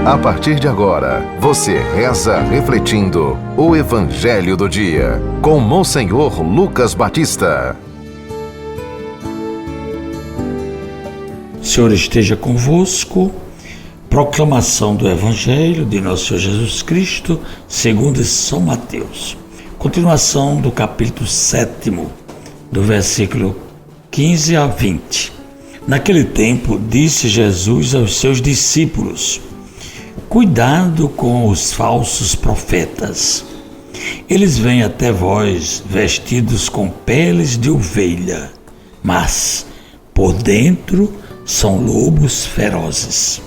A partir de agora, você reza refletindo o Evangelho do Dia, com Monsenhor Lucas Batista. O Senhor esteja convosco. Proclamação do Evangelho de Nosso Senhor Jesus Cristo, segundo São Mateus. Continuação do capítulo 7, do versículo 15 a 20. Naquele tempo, disse Jesus aos seus discípulos: cuidado com os falsos profetas. Eles vêm até vós vestidos com peles de ovelha, mas por dentro são lobos ferozes.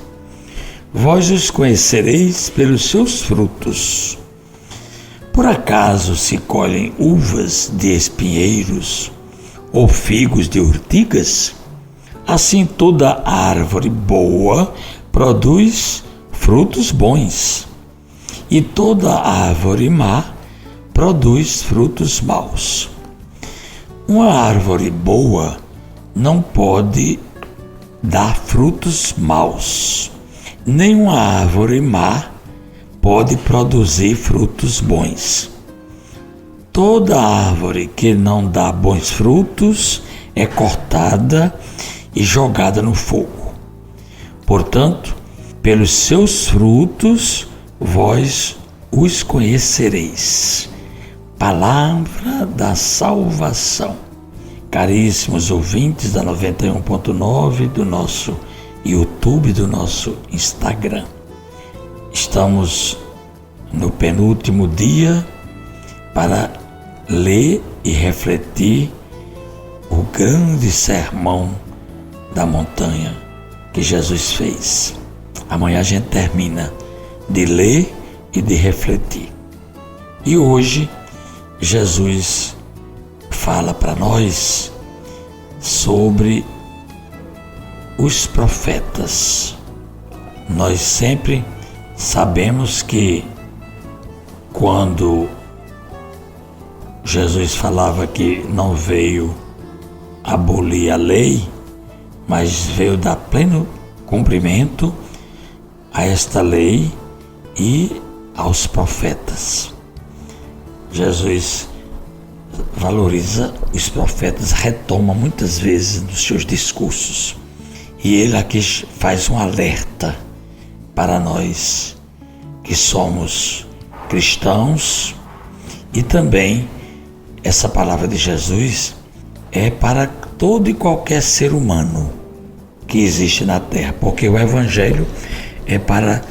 Vós os conhecereis pelos seus frutos. Por acaso se colhem uvas de espinheiros ou figos de urtigas? Assim toda árvore boa produz frutos bons, e toda árvore má produz frutos maus. Uma árvore boa não pode dar frutos maus, nem uma árvore má pode produzir frutos bons. Toda árvore que não dá bons frutos é cortada e jogada no fogo. Portanto, pelos seus frutos vós os conhecereis. Palavra da salvação. Caríssimos ouvintes da 91.9 do nosso YouTube, do nosso Instagram. Estamos no penúltimo dia para ler e refletir o grande sermão da montanha que Jesus fez. Amanhã a gente termina de ler e de refletir. E hoje Jesus fala para nós sobre os profetas. Nós sempre sabemos que quando Jesus falava que não veio abolir a lei, mas veio dar pleno cumprimento a esta lei e aos profetas. Jesus valoriza os profetas, retoma muitas vezes nos seus discursos. E ele aqui faz um alerta para nós que somos cristãos, e também essa palavra de Jesus é para todo e qualquer ser humano que existe na terra, porque o Evangelho é para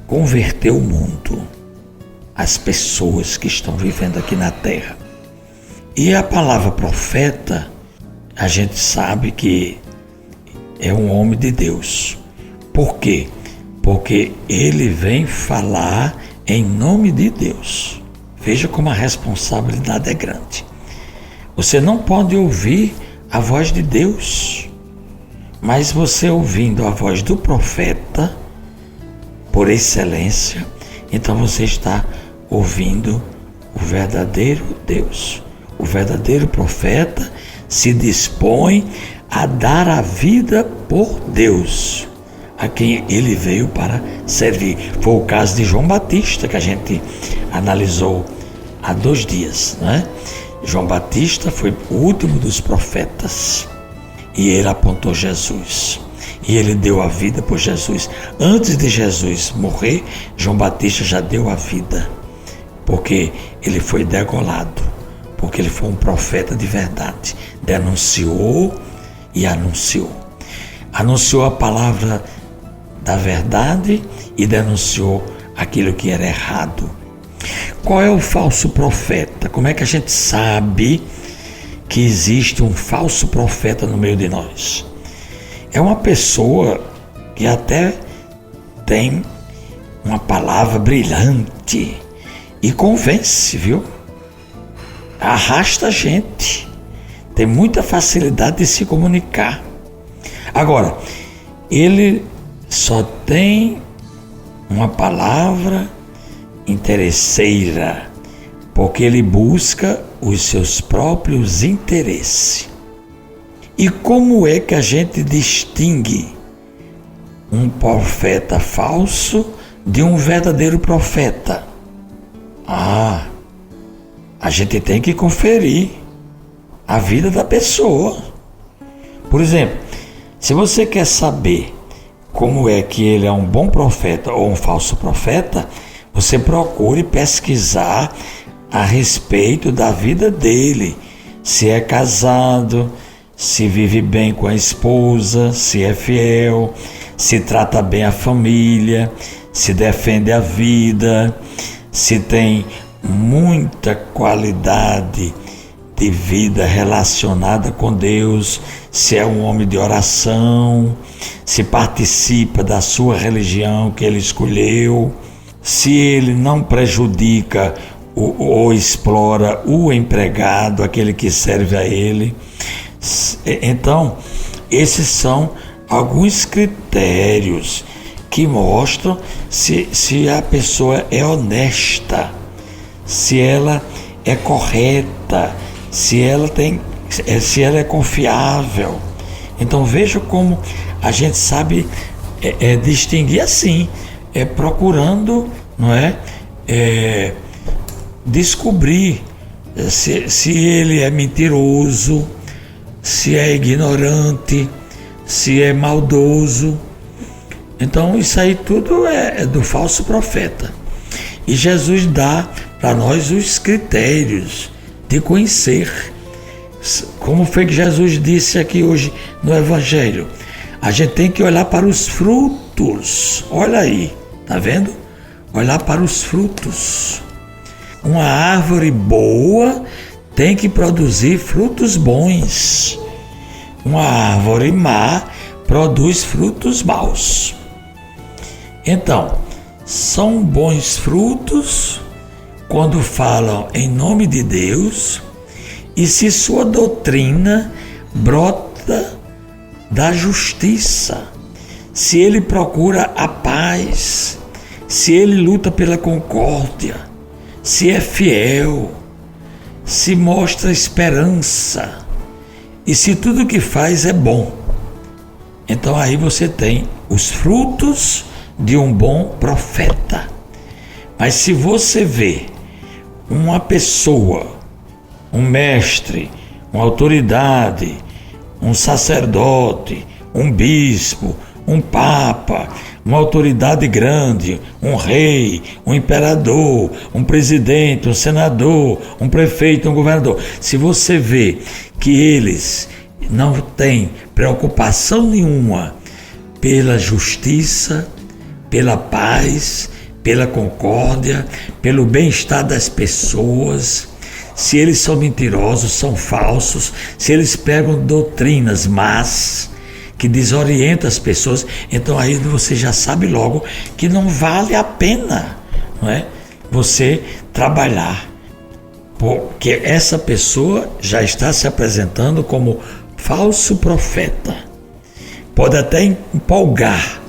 converter o mundo, as pessoas que estão vivendo aqui na terra. E a palavra profeta, a gente sabe que é um homem de Deus. Por quê? Porque ele vem falar em nome de Deus. Veja como a responsabilidade é grande. Você não pode ouvir a voz de Deus, mas você ouvindo a voz do profeta, por excelência, então você está ouvindo o verdadeiro Deus. O verdadeiro profeta se dispõe a dar a vida por Deus, a quem ele veio para servir. Foi o caso de João Batista, que a gente analisou há 2 dias, né? João Batista foi o último dos profetas e ele apontou Jesus. E ele deu a vida por Jesus. Antes de Jesus morrer, João Batista já deu a vida, porque ele foi degolado, porque ele foi um profeta de verdade. Denunciou e anunciou. Anunciou a palavra da verdade e denunciou aquilo que era errado. Qual é o falso profeta? Como é que a gente sabe que existe um falso profeta no meio de nós? É uma pessoa que até tem uma palavra brilhante e convence, viu? Arrasta a gente. Tem muita facilidade de se comunicar. Agora, ele só tem uma palavra interesseira, porque ele busca os seus próprios interesses. E como é que a gente distingue um profeta falso de um verdadeiro profeta? A gente tem que conferir a vida da pessoa. Por exemplo, se você quer saber como é que ele é um bom profeta ou um falso profeta, você procure pesquisar a respeito da vida dele. Se é casado, se vive bem com a esposa, se é fiel, se trata bem a família, se defende a vida, se tem muita qualidade de vida relacionada com Deus, se é um homem de oração, se participa da sua religião que ele escolheu, se ele não prejudica ou explora o empregado, aquele que serve a ele. Então, esses são alguns critérios que mostram se a pessoa é honesta, se ela é correta, se ela é confiável. Então veja como a gente sabe distinguir assim, procurando, não é? Descobrir se ele é mentiroso, se é ignorante, se é maldoso. Então isso aí tudo é do falso profeta. E Jesus dá para nós os critérios de conhecer. Como foi que Jesus disse aqui hoje no Evangelho? A gente tem que olhar para os frutos. Olha aí, tá vendo? Olhar para os frutos. Uma árvore boa tem que produzir frutos bons. Uma árvore má produz frutos maus. Então, são bons frutos quando falam em nome de Deus e se sua doutrina brota da justiça, se ele procura a paz, se ele luta pela concórdia, se é fiel, se mostra esperança e se tudo que faz é bom. Então aí você tem os frutos de um bom profeta. Mas se você vê uma pessoa, um mestre, uma autoridade, um sacerdote, um bispo, um papa, uma autoridade grande, um rei, um imperador, um presidente, um senador, um prefeito, um governador, se você vê que eles não têm preocupação nenhuma pela justiça, pela paz, pela concórdia, pelo bem-estar das pessoas, se eles são mentirosos, são falsos, se eles pegam doutrinas más, que desorientam as pessoas, então aí você já sabe logo que não vale a pena, não é? Você trabalhar, porque essa pessoa já está se apresentando como falso profeta. Pode até empolgar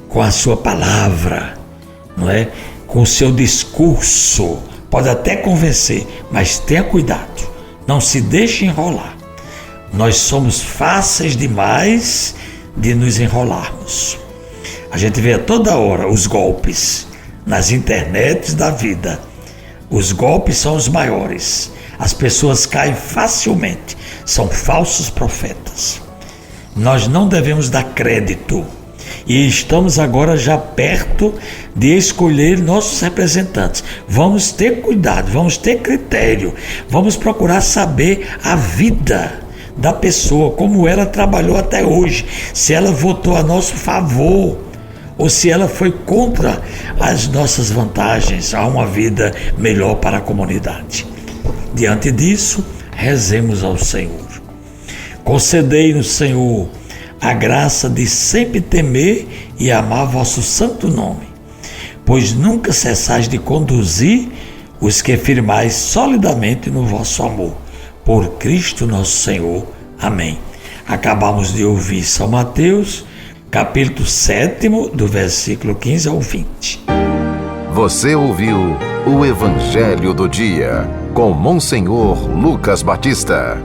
com a sua palavra, não é? Com o seu discurso, pode até convencer, mas tenha cuidado, não se deixe enrolar. Nós somos fáceis demais de nos enrolarmos. A gente vê a toda hora os golpes nas internets da vida. Os golpes são os maiores. As pessoas caem facilmente. São falsos profetas. Nós não devemos dar crédito. E estamos agora já perto de escolher nossos representantes. Vamos ter cuidado, vamos ter critério, vamos procurar saber a vida da pessoa, como ela trabalhou até hoje, se ela votou a nosso favor ou se ela foi contra as nossas vantagens a uma vida melhor para a comunidade. Diante disso, rezemos ao Senhor. Concedei-nos, Senhor, a graça de sempre temer e amar vosso santo nome, pois nunca cessais de conduzir os que firmais solidamente no vosso amor. Por Cristo nosso Senhor. Amém. Acabamos de ouvir São Mateus, capítulo 7, do versículo 15 ao 20. Você ouviu o Evangelho do Dia, com Monsenhor Lucas Batista.